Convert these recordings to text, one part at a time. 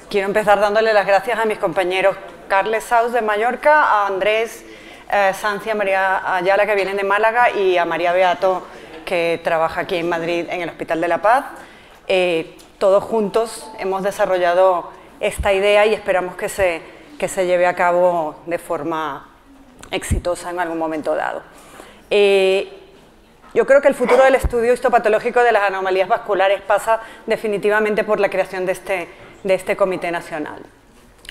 quiero empezar dándole las gracias a mis compañeros Carles Saus de Mallorca, a Andrés Sanz y a María Ayala, que vienen de Málaga, y a María Beato, que trabaja aquí en Madrid en el Hospital de la Paz. Todos juntos hemos desarrollado esta idea y esperamos que se lleve a cabo de forma exitosa en algún momento dado. Yo creo que el futuro del estudio histopatológico de las anomalías vasculares pasa definitivamente por la creación de este comité nacional.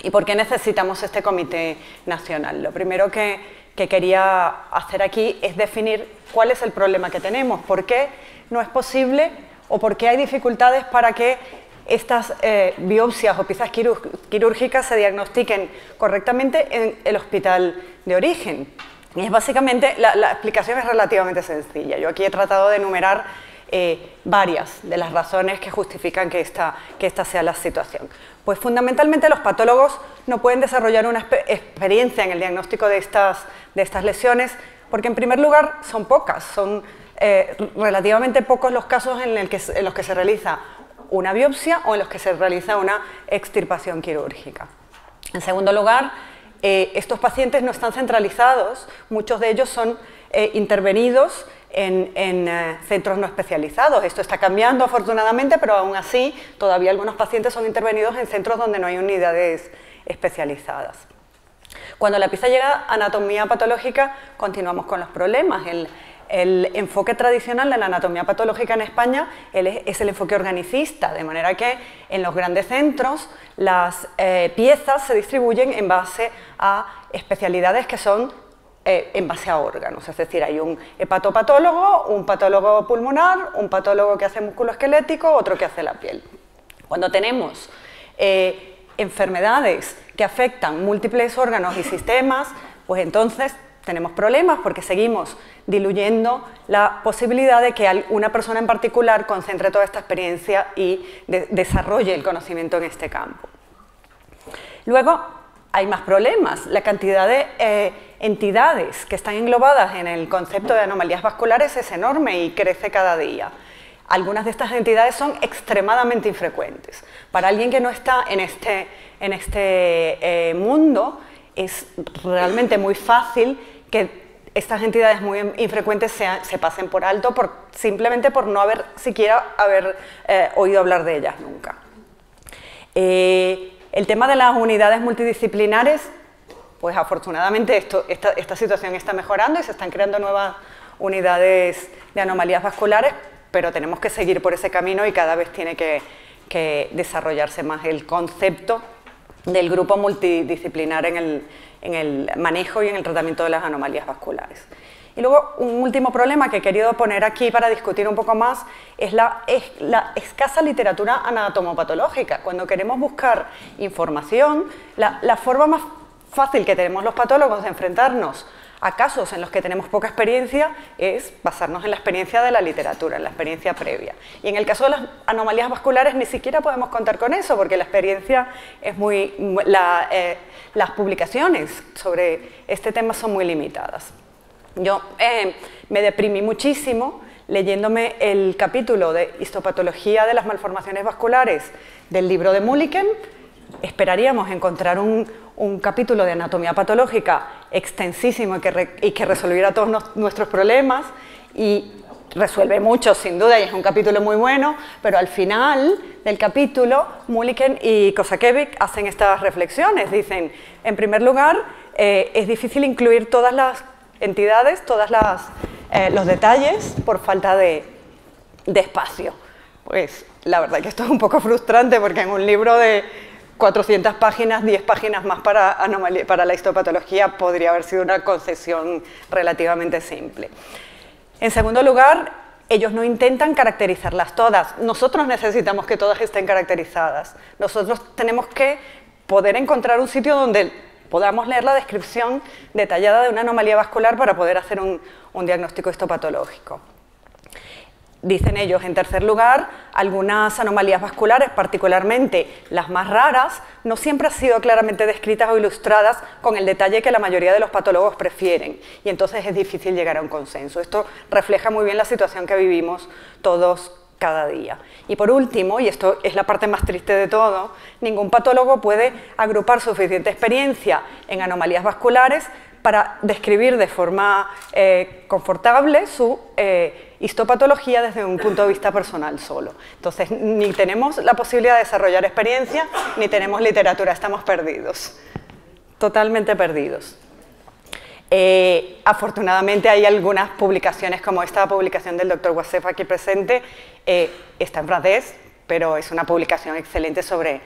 ¿Y por qué necesitamos este comité nacional? Lo primero que quería hacer aquí es definir cuál es el problema que tenemos, por qué no es posible o por qué hay dificultades para que estas biopsias o piezas quirúrgicas se diagnostiquen correctamente en el hospital de origen. Y es básicamente, la explicación es relativamente sencilla. Yo aquí he tratado de enumerar varias de las razones que justifican que esta sea la situación. Pues fundamentalmente los patólogos no pueden desarrollar una experiencia en el diagnóstico de estas lesiones porque en primer lugar son pocas, son relativamente pocos los casos en los que se realiza una biopsia o en los que se realiza una extirpación quirúrgica. En segundo lugar, estos pacientes no están centralizados, muchos de ellos son intervenidos en centros no especializados. Esto está cambiando afortunadamente, pero aún así todavía algunos pacientes son intervenidos en centros donde no hay unidades especializadas. Cuando la pieza llega a anatomía patológica, continuamos con los problemas. El enfoque tradicional de la anatomía patológica en España es el enfoque organicista, de manera que en los grandes centros las piezas se distribuyen en base a especialidades que son en base a órganos, es decir, hay un hepatopatólogo, un patólogo pulmonar, un patólogo que hace musculoesquelético, otro que hace la piel. Cuando tenemos enfermedades que afectan múltiples órganos y sistemas, pues entonces tenemos problemas porque seguimos diluyendo la posibilidad de que una persona en particular concentre toda esta experiencia y desarrolle el conocimiento en este campo. Luego hay más problemas. La cantidad de entidades que están englobadas en el concepto de anomalías vasculares es enorme y crece cada día. Algunas de estas entidades son extremadamente infrecuentes. Para alguien que no está en este mundo, es realmente muy fácil que estas entidades muy infrecuentes se pasen por alto simplemente por no haber oído hablar de ellas nunca. El tema de las unidades multidisciplinares, pues afortunadamente esta situación está mejorando y se están creando nuevas unidades de anomalías vasculares, pero tenemos que seguir por ese camino y cada vez tiene que desarrollarse más el concepto del grupo multidisciplinar en el manejo y en el tratamiento de las anomalías vasculares. Y luego un último problema que he querido poner aquí para discutir un poco más es la escasa literatura anatomopatológica. Cuando queremos buscar información, la forma más fácil que tenemos los patólogos de enfrentarnos a casos en los que tenemos poca experiencia es basarnos en la experiencia de la literatura, en la experiencia previa. Y en el caso de las anomalías vasculares ni siquiera podemos contar con eso, porque la experiencia es las publicaciones sobre este tema son muy limitadas. Yo me deprimí muchísimo leyéndome el capítulo de histopatología de las malformaciones vasculares del libro de Mulliken. Esperaríamos encontrar un capítulo de anatomía patológica extensísimo y que resolviera todos nuestros problemas, y resuelve muchos sin duda y es un capítulo muy bueno, pero al final del capítulo Mulliken y Kosakiewicz hacen estas reflexiones. Dicen, en primer lugar, es difícil incluir todas las entidades, los detalles por falta de espacio. Pues la verdad que esto es un poco frustrante porque en un libro de 400 páginas, 10 páginas más para la histopatología podría haber sido una concesión relativamente simple. En segundo lugar, ellos no intentan caracterizarlas todas. Nosotros necesitamos que todas estén caracterizadas. Nosotros tenemos que poder encontrar un sitio donde podamos leer la descripción detallada de una anomalía vascular para poder hacer un diagnóstico histopatológico. Dicen ellos, en tercer lugar, algunas anomalías vasculares, particularmente las más raras, no siempre han sido claramente descritas o ilustradas con el detalle que la mayoría de los patólogos prefieren, y entonces es difícil llegar a un consenso. Esto refleja muy bien la situación que vivimos todos cada día. Y por último, y esto es la parte más triste de todo, ningún patólogo puede agrupar suficiente experiencia en anomalías vasculares para describir de forma confortable su histopatología desde un punto de vista personal solo. Entonces, ni tenemos la posibilidad de desarrollar experiencia, ni tenemos literatura, estamos perdidos, totalmente perdidos. Afortunadamente hay algunas publicaciones, como esta publicación del Dr. Wassef aquí presente, está en francés, pero es una publicación excelente sobre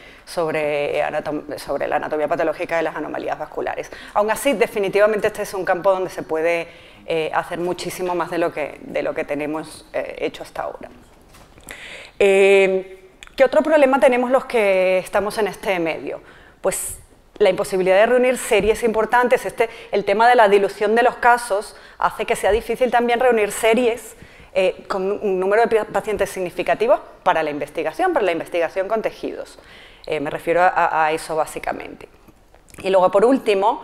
la anatomía patológica de las anomalías vasculares. Aún así, definitivamente este es un campo donde se puede hacer muchísimo más de lo que tenemos hecho hasta ahora. ¿Qué otro problema tenemos los que estamos en este medio? Pues la imposibilidad de reunir series importantes, el tema de la dilución de los casos hace que sea difícil también reunir series con un número de pacientes significativos para la investigación con tejidos. Me refiero a eso básicamente. Y luego, por último,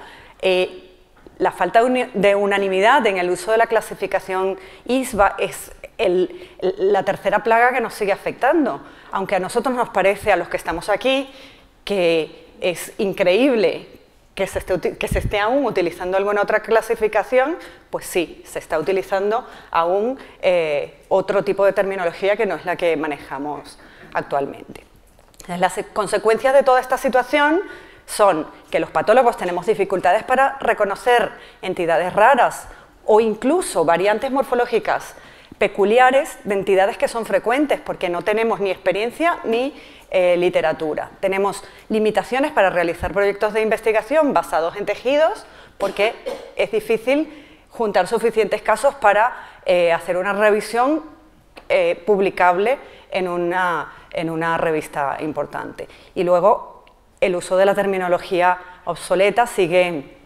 la falta de unanimidad en el uso de la clasificación ISBA es la tercera plaga que nos sigue afectando. Aunque a nosotros nos parece, a los que estamos aquí, que es increíble que se esté aún utilizando alguna otra clasificación, pues sí, se está utilizando aún otro tipo de terminología que no es la que manejamos actualmente. Las consecuencias de toda esta situación son que los patólogos tenemos dificultades para reconocer entidades raras o incluso variantes morfológicas peculiares de entidades que son frecuentes, porque no tenemos ni experiencia ni literatura. Tenemos limitaciones para realizar proyectos de investigación basados en tejidos, porque es difícil juntar suficientes casos para hacer una revisión publicable en una revista importante. Y luego, el uso de la terminología obsoleta sigue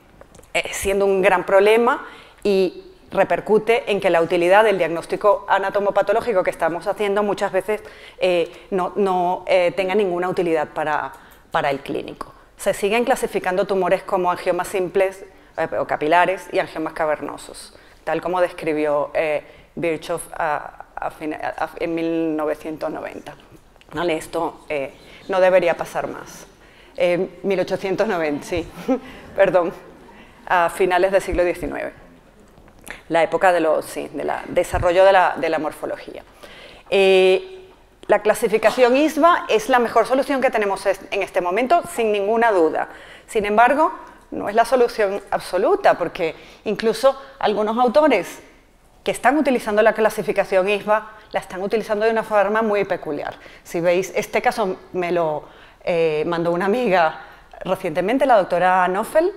siendo un gran problema y repercute en que la utilidad del diagnóstico anatomopatológico que estamos haciendo muchas veces no tenga ninguna utilidad para el clínico. Se siguen clasificando tumores como angiomas simples o capilares y angiomas cavernosos, tal como describió Virchow en 1990. ¿Vale? Esto no debería pasar más. 1890, sí, perdón, a finales del siglo XIX. La época del desarrollo de la morfología. La clasificación ISBA es la mejor solución que tenemos en este momento, sin ninguna duda. Sin embargo, no es la solución absoluta, porque incluso algunos autores que están utilizando la clasificación ISBA la están utilizando de una forma muy peculiar. Si veis, este caso me lo mandó una amiga recientemente, la doctora Noffel,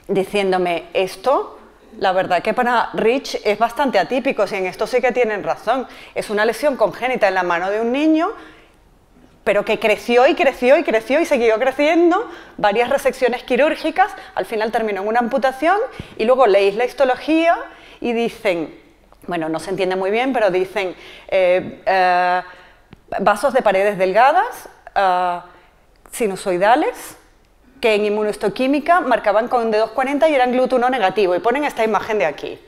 diciéndome esto. La verdad que para Rich es bastante atípico, si en esto sí que tienen razón. Es una lesión congénita en la mano de un niño, pero que creció y creció y creció y siguió creciendo, varias resecciones quirúrgicas, al final terminó en una amputación y luego leéis la histología y dicen, bueno, no se entiende muy bien, pero dicen vasos de paredes delgadas, sinusoidales, que en inmunohistoquímica marcaban con D240 y eran GLUT1 negativo, y ponen esta imagen de aquí.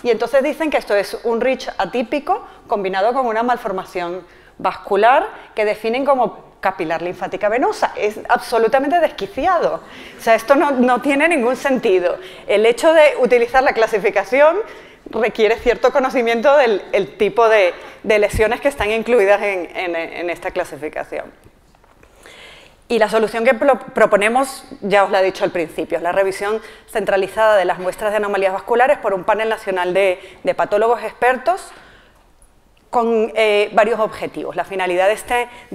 Y entonces dicen que esto es un Rich atípico combinado con una malformación vascular que definen como capilar linfática venosa. Es absolutamente desquiciado. O sea, esto no tiene ningún sentido. El hecho de utilizar la clasificación requiere cierto conocimiento del tipo de lesiones que están incluidas en esta clasificación. Y la solución que proponemos, ya os la he dicho al principio, es la revisión centralizada de las muestras de anomalías vasculares por un panel nacional de patólogos expertos con varios objetivos. La finalidad de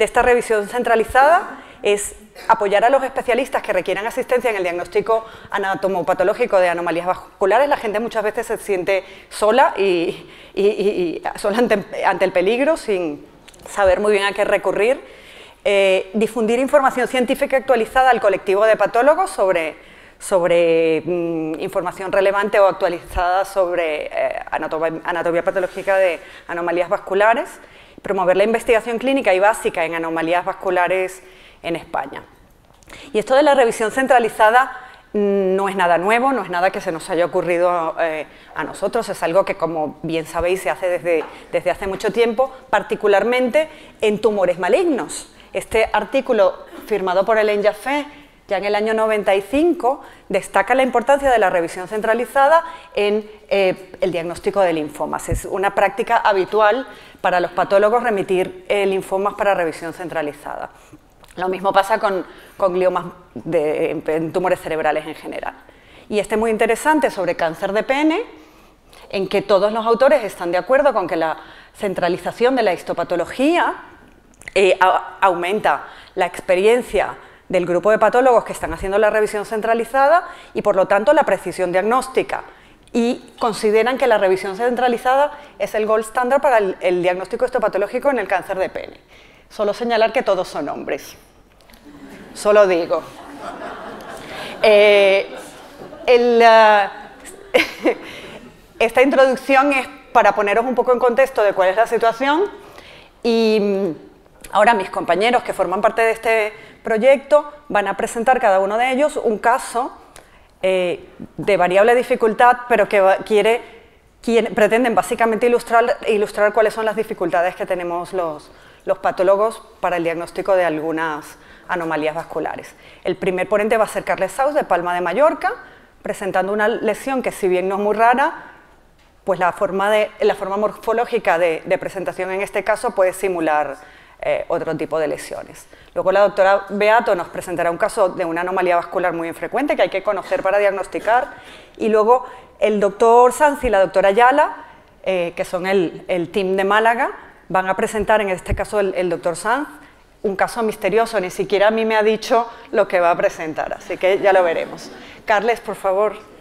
esta revisión centralizada es apoyar a los especialistas que requieran asistencia en el diagnóstico anatomopatológico de anomalías vasculares. La gente muchas veces se siente sola sola ante el peligro, sin saber muy bien a qué recurrir. Difundir información científica actualizada al colectivo de patólogos sobre información relevante o actualizada sobre anatomía patológica de anomalías vasculares, promover la investigación clínica y básica en anomalías vasculares en España. Y esto de la revisión centralizada no es nada nuevo, no es nada que se nos haya ocurrido a nosotros, es algo que, como bien sabéis, se hace desde hace mucho tiempo, particularmente en tumores malignos. Este artículo, firmado por Hélène Jaffé, ya en el año 95, destaca la importancia de la revisión centralizada en el diagnóstico de linfomas. Es una práctica habitual para los patólogos remitir linfomas para revisión centralizada. Lo mismo pasa con gliomas en tumores cerebrales en general. Y este es muy interesante sobre cáncer de pene, en que todos los autores están de acuerdo con que la centralización de la histopatología aumenta la experiencia del grupo de patólogos que están haciendo la revisión centralizada y, por lo tanto, la precisión diagnóstica. Y consideran que la revisión centralizada es el gold standard para el diagnóstico histopatológico en el cáncer de pene. Solo señalar que todos son hombres. Solo digo. Esta introducción es para poneros un poco en contexto de cuál es la situación y ahora mis compañeros que forman parte de este proyecto van a presentar cada uno de ellos un caso de variable dificultad, pero que pretenden básicamente ilustrar cuáles son las dificultades que tenemos los patólogos para el diagnóstico de algunas anomalías vasculares. El primer ponente va a ser Carles Saus, de Palma de Mallorca, presentando una lesión que, si bien no es muy rara, pues la forma morfológica de presentación en este caso puede simular otro tipo de lesiones. Luego la doctora Beato nos presentará un caso de una anomalía vascular muy infrecuente que hay que conocer para diagnosticar, y luego el doctor Sanz y la doctora Ayala, que son el team de Málaga, van a presentar, en este caso el doctor Sanz, un caso misterioso, ni siquiera a mí me ha dicho lo que va a presentar, así que ya lo veremos. Carles, por favor.